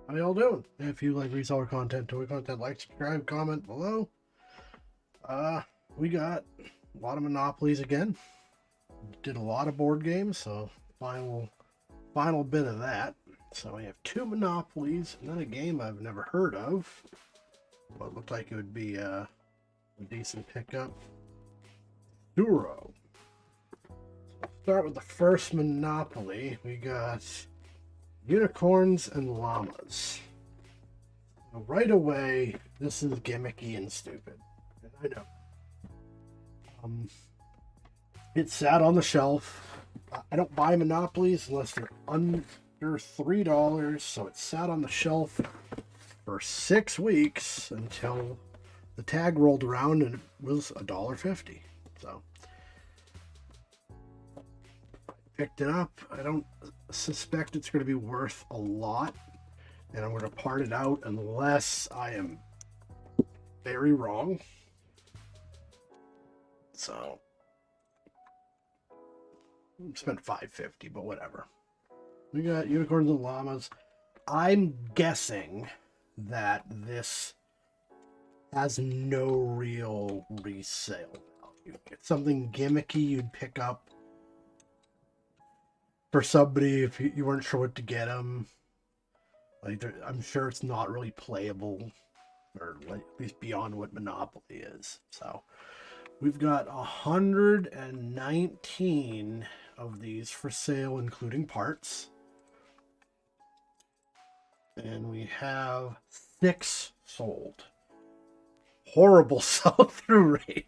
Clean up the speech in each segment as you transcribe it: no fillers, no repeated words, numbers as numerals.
How y'all doing? If you like reseller content, toy content, like, subscribe, comment below. We got a lot of monopolies again. Did a lot of board games, so final bit of that. So we have two monopolies and then a game I've never heard of, but looked like it would be a decent pickup. Tsuro. Start with the first monopoly. We got unicorns and llamas. Now, right away, this is gimmicky and stupid. And I know. It sat on the shelf. I don't buy monopolies unless they're under $3, so it sat on the shelf for 6 weeks until the tag rolled around and it was $1.50. So picked it up. I don't suspect it's going to be worth a lot, and I'm going to part it out unless I am very wrong. So spent $5.50, but whatever. We got unicorns and llamas. I'm guessing that this has no real resale value. It's something gimmicky you'd pick up for somebody if you weren't sure what to get them. Like, I'm sure it's not really playable, or like, at least beyond what Monopoly is. So we've got 119 of these for sale, including parts. And we have 6 sold. Horrible sell-through rate.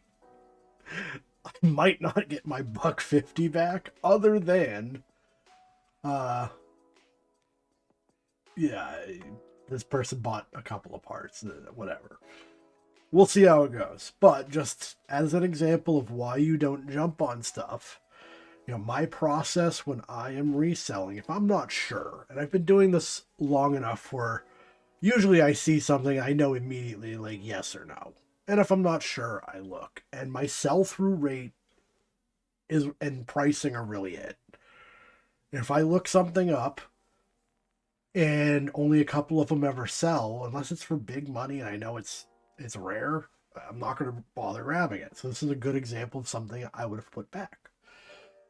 I might not get my $1.50 back, other than yeah, this person bought a couple of parts, whatever. We'll see how it goes. But just as an example of why you don't jump on stuff, my process when I am reselling, if I'm not sure, and I've been doing this long enough where usually I see something, I know immediately, like, yes or no. And if I'm not sure, I look. And my sell-through rate and pricing are really it. If I look something up and only a couple of them ever sell, unless it's for big money and I know it's rare, I'm not going to bother grabbing it. So this is a good example of something I would have put back.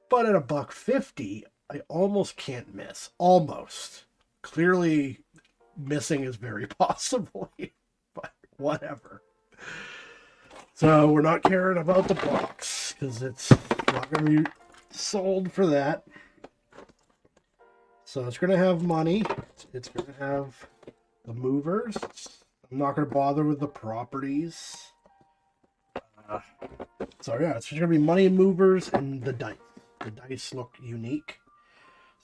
But at $1.50, I almost can't miss. Almost. Clearly, missing is very possible here, but whatever. So we're not caring about the box because it's not going to be sold for that. So it's going to have money. It's going to have the movers. I'm not going to bother with the properties. So yeah, it's just going to be money and movers and the dice. The dice look unique.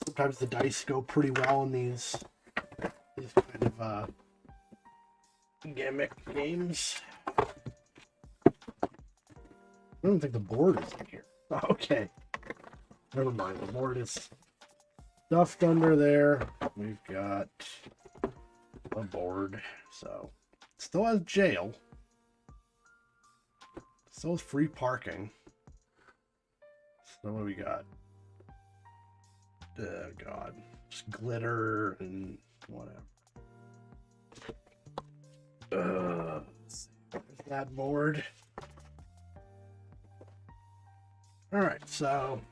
Sometimes the dice go pretty well in these kind of gimmick games. I don't think the board is in here. Okay. Never mind. The board is stuffed under there. We've got a board. So it still has jail. Still has free parking. So what do we got? Oh God. Just glitter and whatever. There's that board. Alright, so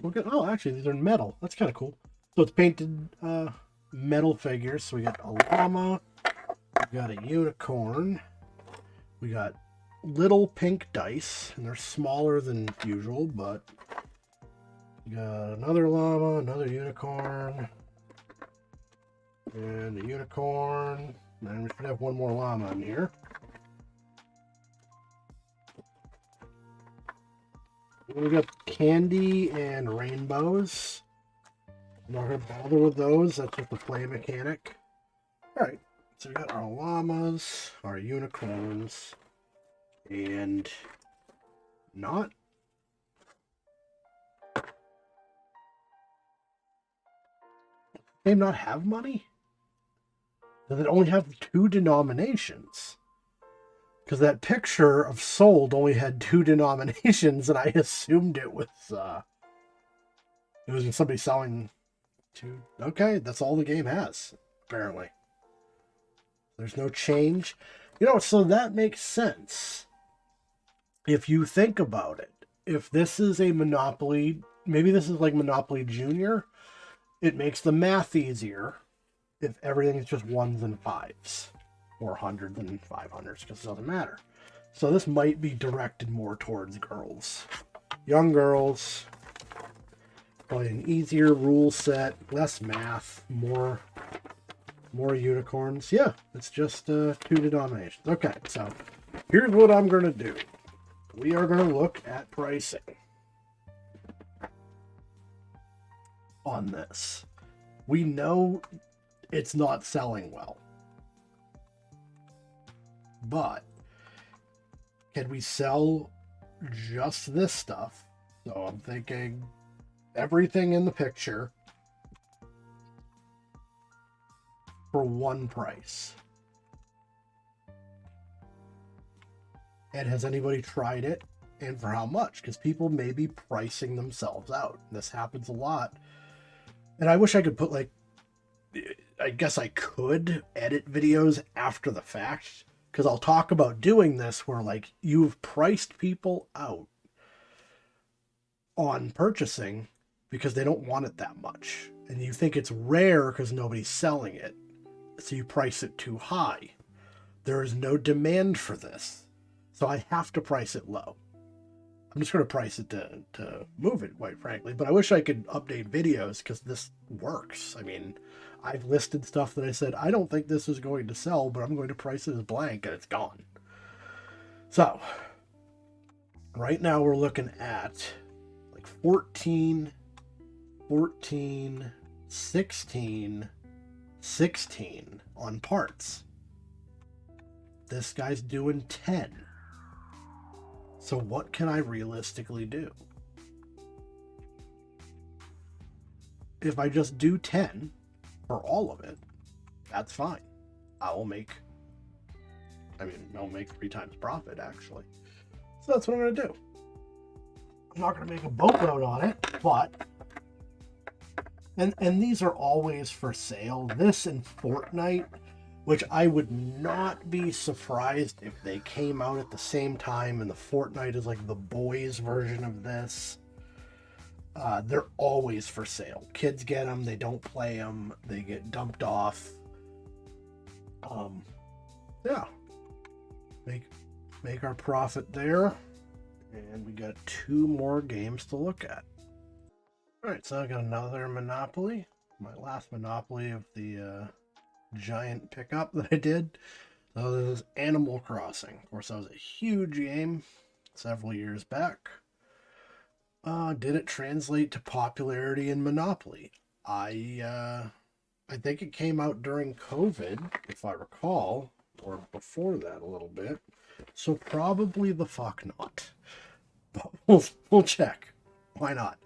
we'll get, oh, actually these are in metal. That's kind of cool. So it's painted metal figures. So we got a llama, we got a unicorn, we got little pink dice, and they're smaller than usual, but we got another llama, another unicorn, and a unicorn, and we should have one more llama in here. We got candy and rainbows. I'm not going to bother with those. That's just the play mechanic. Alright, so we got our llamas, our unicorns, and not. They not have money? Does it only have 2 denominations? Because that picture of sold only had 2 denominations, and I assumed it was somebody selling 2. Okay, that's all the game has, apparently. There's no change. You know, so that makes sense. If you think about it, if this is a Monopoly, maybe this is like Monopoly Junior, it makes the math easier if everything is just ones and fives, or hundreds and 500s, because it doesn't matter. So this might be directed more towards girls. Young girls, probably an easier rule set, less math, more unicorns. Yeah, it's just 2 denominations. Okay, so here's what I'm going to do. We are going to look at pricing on this. We know it's not selling well, but can we sell just this stuff? So I'm thinking everything in the picture for one price. And has anybody tried it, and for how much? Because people may be pricing themselves out. This happens a lot. And I wish I could put, like, I guess I could edit videos after the fact, because I'll talk about doing this where, like, you've priced people out on purchasing because they don't want it that much. And you think it's rare because nobody's selling it. So you price it too high. There is no demand for this. So I have to price it low. I'm just going to price it to move it, quite frankly. But I wish I could update videos because this works. I mean, I've listed stuff that I said, I don't think this is going to sell, but I'm going to price it as blank, and it's gone. So, right now we're looking at like 14, 16, 16 on parts. This guy's doing 10. So what can I realistically do? If I just do 10 for all of it, that's fine. I'll make 3 times profit, actually. So that's what I'm going to do. I'm not going to make a boatload on it, but... And these are always for sale. This and Fortnite, which I would not be surprised if they came out at the same time, and the Fortnite is like the boys version of this. They're always for sale. Kids get them, they don't play them, they get dumped off. Yeah. Make our profit there. And we got 2 more games to look at. Alright, so I got another Monopoly. My last Monopoly of the giant pickup that I did. So this is Animal Crossing. Of course, that was a huge game several years back. Did it translate to popularity in Monopoly? I think it came out during COVID, if I recall, or before that a little bit. So probably the fuck not. But we'll check. Why not?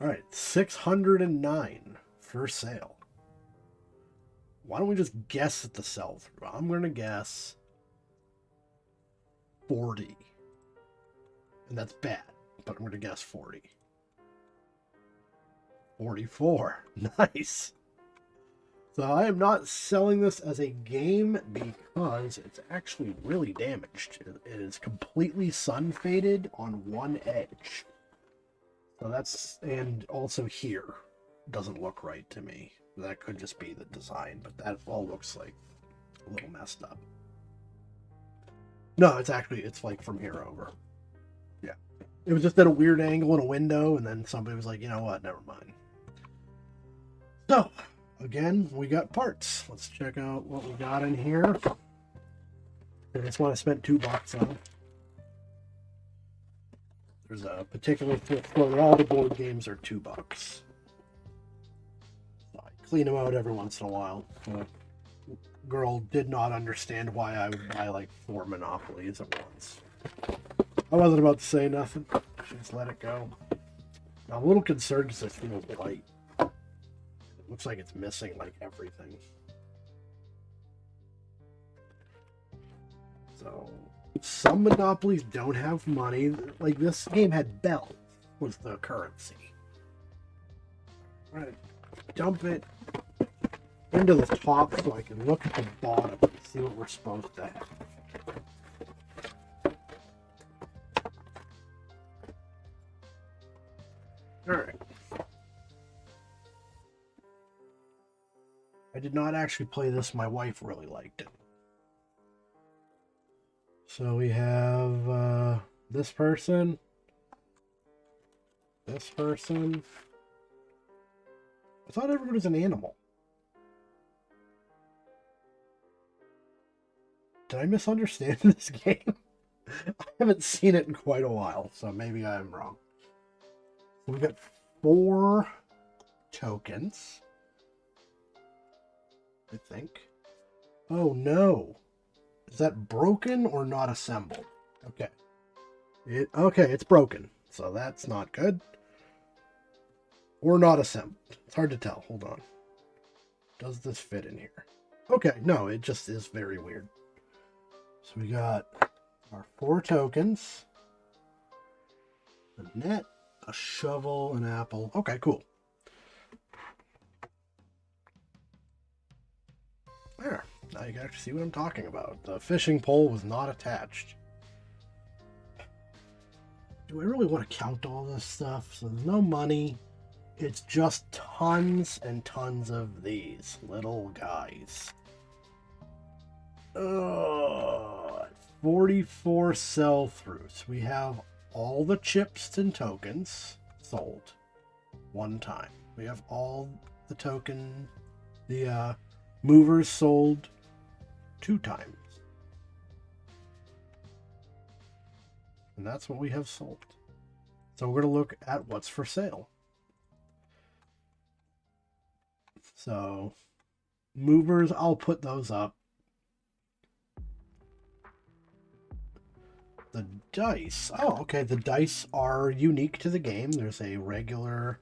All right, 609 for sale. Why don't we just guess at the sell-through? I'm going to guess 40. And that's bad, but I'm going to guess 40. 44. Nice. So I am not selling this as a game because it's actually really damaged. It is completely sun-faded on one edge. So that's, and also here, doesn't look right to me. That could just be the design, but that all looks like a little messed up. No, it's like from here over. Yeah. It was just at a weird angle in a window, and then somebody was like, you know what, never mind. So, again, we got parts. Let's check out what we got in here. That's what I spent $2 on. There's a particular thrift store where all the board games are $2. So I clean them out every once in a while. Girl did not understand why I would buy like 4 Monopolies at once. I wasn't about to say nothing. She just let it go. Now, I'm a little concerned because it feels light. It looks like it's missing like everything. So, some Monopolies don't have money. Like this game had bells was the currency. Alright, dump it. into the top so I can look at the bottom and see what we're supposed to have. Alright. I did not actually play this. My wife really liked it. So we have this person. This person. I thought everyone was an animal. Did I misunderstand this game? I haven't seen it in quite a while, so maybe I'm wrong. So we got 4 tokens. I think. Oh no. Is that broken or not assembled? Okay. Okay, it's broken. So that's not good. Or not assembled. It's hard to tell. Hold on. Does this fit in here? Okay, no, it just is very weird. So we got our 4 tokens. A net, a shovel, an apple. Okay, cool. There. Now you can actually see what I'm talking about. The fishing pole was not attached. Do I really want to count all this stuff? So there's no money. It's just tons and tons of these little guys. 44 sell-throughs. We have all the chips and tokens sold one time. We have all the movers sold 2 times. And that's what we have sold. So we're going to look at what's for sale. So movers, I'll put those up. The dice. Oh, okay. The dice are unique to the game. There's a regular,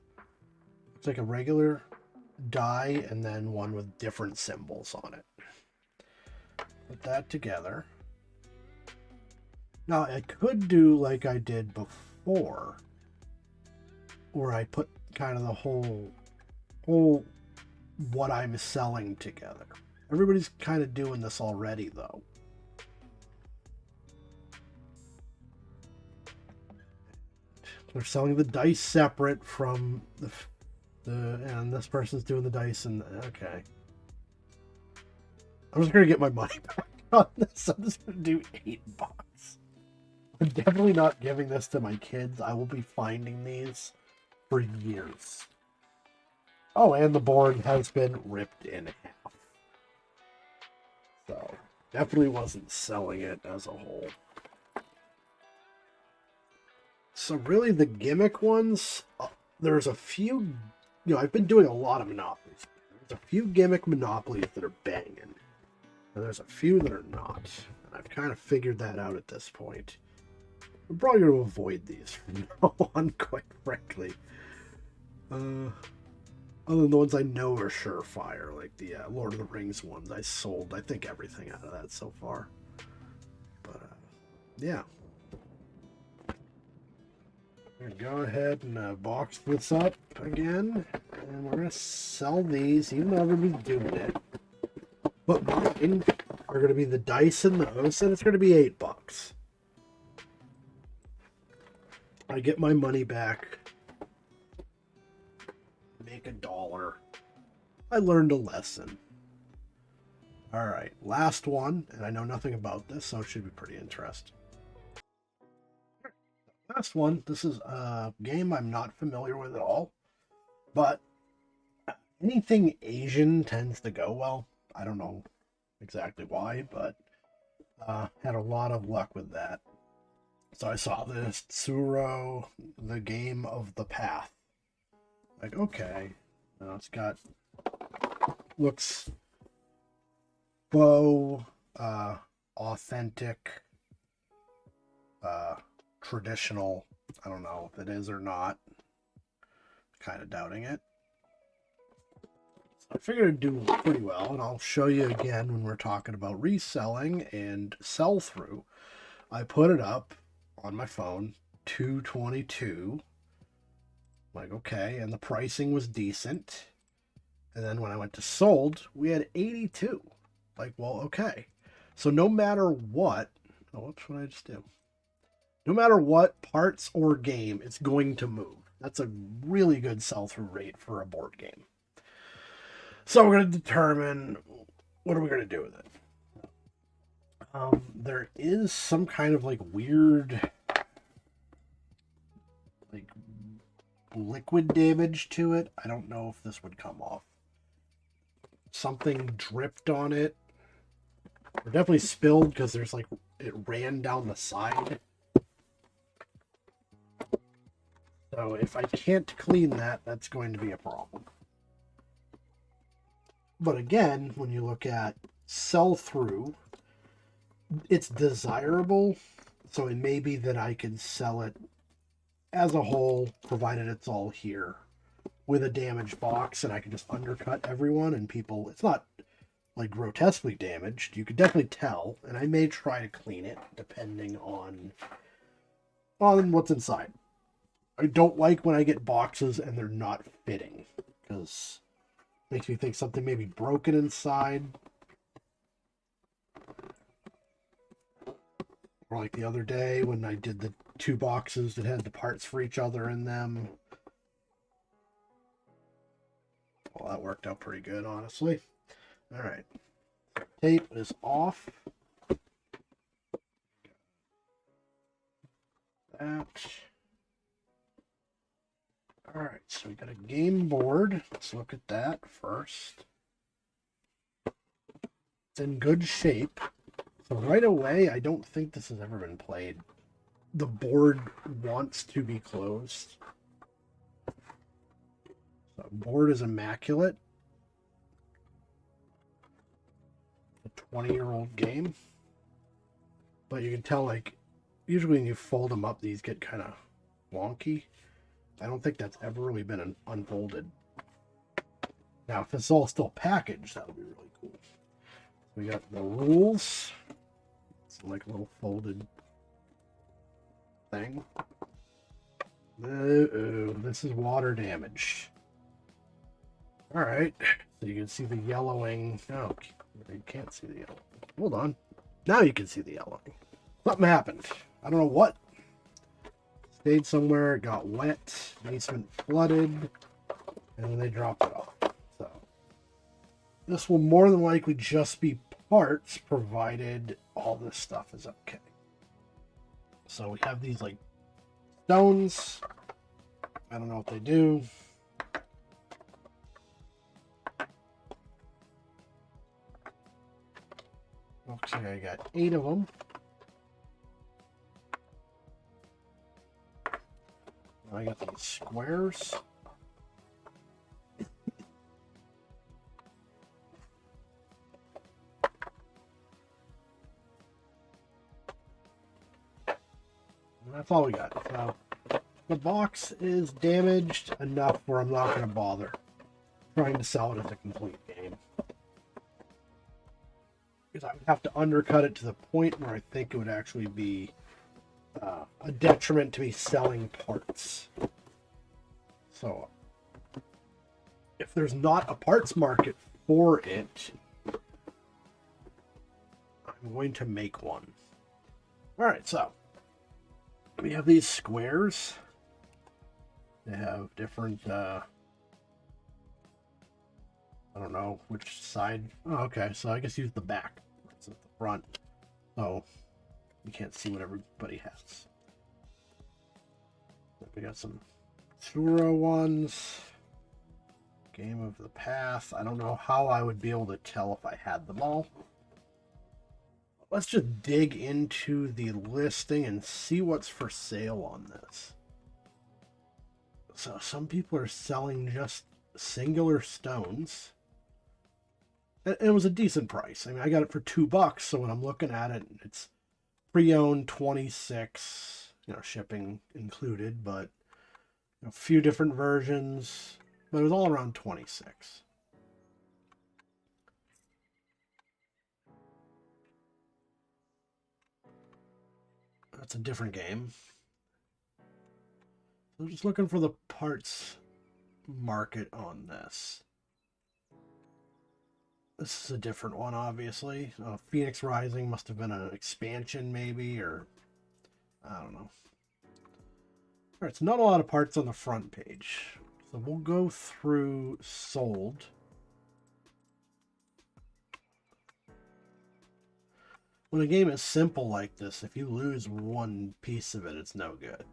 it's like a regular die and then one with different symbols on it. Put that together. Now I could do like I did before, where I put kind of the whole what I'm selling together. Everybody's kind of doing this already though. They're selling the dice separate from and this person's doing the dice and okay. I'm just gonna get my money back on this. I'm just gonna do $8. I'm definitely not giving this to my kids. I will be finding these for years. Oh, and the board has been ripped in half. So, definitely wasn't selling it as a whole. So really the gimmick ones, there's a few, I've been doing a lot of monopolies. There's a few gimmick monopolies that are banging. And there's a few that are not. And I've kind of figured that out at this point. I'm probably going to avoid these from now on, quite frankly. Other than the ones I know are surefire, like the Lord of the Rings ones. I sold, I think, everything out of that so far. But, yeah. I'm going to go ahead and box this up again. And we're going to sell these, even though everybody's doing it. But mine are going to be the dice and those, and it's going to be $8. I get my money back. Make $1. I learned a lesson. Alright, last one, and I know nothing about this, so it should be pretty interesting. Last one, this is a game I'm not familiar with at all, but anything Asian tends to go well. I don't know exactly why, but had a lot of luck with that. So I saw this Tsuro, the game of the path. Like, okay, it's got, looks faux, authentic, traditional. I don't know if it is or not. Kind of doubting it. So I figured it'd do pretty well, and I'll show you again when we're talking about reselling and sell through. I put it up on my phone, $2.22. Like, okay, and the pricing was decent. And then when I went to sold, we had 82. Like, well, okay. So no matter what, oh, whoops, what did I just do? No matter what parts or game, it's going to move. That's a really good sell-through rate for a board game. So we're going to determine what are we going to do with it. There is some kind of like weird, like liquid damage to it. I don't know if this would come off. Something dripped on it. Or definitely spilled because there's like it ran down the side. So if I can't clean that, that's going to be a problem. But again, when you look at sell-through, it's desirable. So it may be that I can sell it as a whole, provided it's all here, with a damaged box, and I can just undercut everyone and people. It's not like grotesquely damaged. You could definitely tell, and I may try to clean it depending on what's inside. I don't like when I get boxes and they're not fitting, because it makes me think something may be broken inside. Or like the other day when I did the 2 boxes that had the parts for each other in them. Well, that worked out pretty good, honestly. All right. Tape is off. That. All right, so we got a game board. Let's look at that first. It's in good shape. So right away, I don't think this has ever been played. The board wants to be closed. So board is immaculate. A 20-year-old game. But you can tell, like, usually when you fold them up, these get kind of wonky. I don't think that's ever really been unfolded. Now, if it's all still packaged, that would be really cool. We got the rules. It's like a little folded thing. Uh-oh, this is water damage. All right, so you can see the yellowing. Oh, you can't see the yellowing. Hold on. Now you can see the yellowing. Something happened. I don't know what. Stayed somewhere, got wet, basement flooded, and then they dropped it off. So this will more than likely just be parts, provided all this stuff is okay. So we have these like stones. I don't know what they do. Looks like I got 8 of them. I got these squares. And that's all we got. So the box is damaged enough where I'm not going to bother trying to sell it as a complete game. Because I would have to undercut it to the point where I think it would actually be a detriment to me selling parts. So if there's not a parts market for it, I'm going to make one. All right, so we have these squares. They have different, I don't know which side. Oh, okay, so I guess use the back. It's at the front. So you can't see what everybody has. We got some Tsuro ones. Game of the Path. I don't know how I would be able to tell if I had them all. Let's just dig into the listing and see what's for sale on this. So some people are selling just singular stones. And it was a decent price. I mean, I got it for $2, so when I'm looking at it, it's pre-owned 26, shipping included, but a few different versions, but it was all around 26. That's a different game. So I'm just looking for the parts market on this. This is a different one, obviously. Phoenix Rising must have been an expansion, maybe, or I don't know. All right, so not a lot of parts on the front page. So we'll go through sold. When a game is simple like this, if you lose one piece of it, it's no good.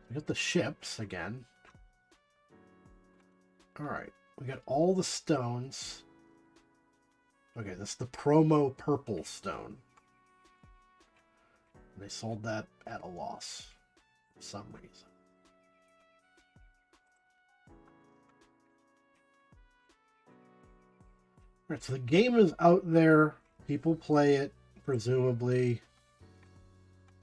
We got the ships again. All right, we got all the stones. Okay, this is the promo purple stone. They sold that at a loss for some reason. All right, so the game is out there. People play it, presumably.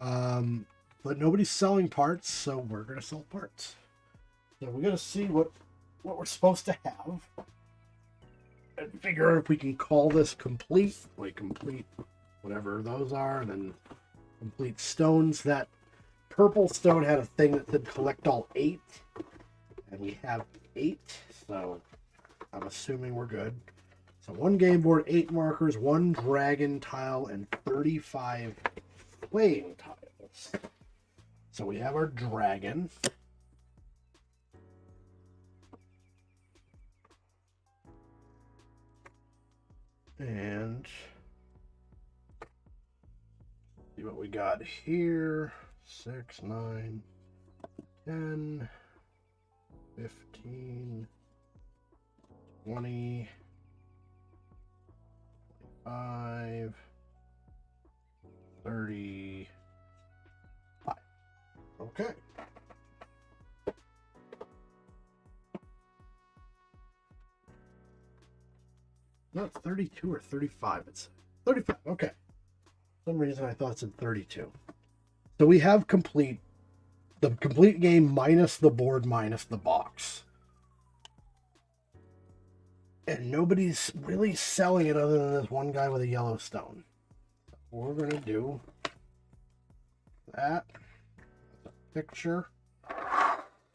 But nobody's selling parts, so we're going to sell parts. So we're going to see what we're supposed to have. And figure out if we can call this complete. Like complete, whatever those are. And then complete stones. That purple stone had a thing that said collect all 8. And we have 8. So I'm assuming we're good. So 1 game board, 8 markers, 1 dragon tile, and 35 flame tiles. So we have our dragon. And see what we got here. 6, 9, 10, 15, 20, 25, 35. Okay. No, it's 32 or 35. It's 35. Okay. For some reason I thought it's in 32. So we have the complete game minus the board minus the box. And nobody's really selling it other than this one guy with a yellow stone. We're going to do that. Picture.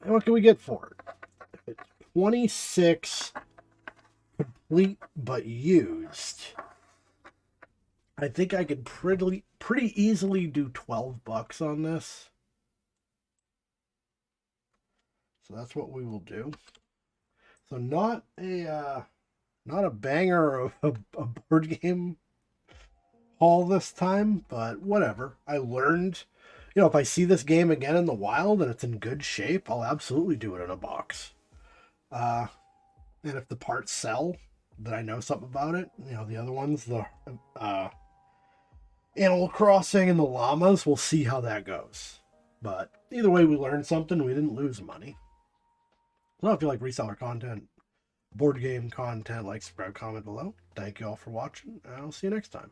And what can we get for it? It's 26 complete but used. I think I could pretty easily do $12 on this. So that's what we will do. So not a banger of a board game haul this time, but whatever. I learned, if I see this game again in the wild and it's in good shape, I'll absolutely do it in a box. And if the parts sell, then I know something about it. The other ones, the Animal Crossing and the llamas, we'll see how that goes. But either way, we learned something. We didn't lose money. So if you like reseller content, board game content, like, subscribe, comment below. Thank you all for watching, and I'll see you next time.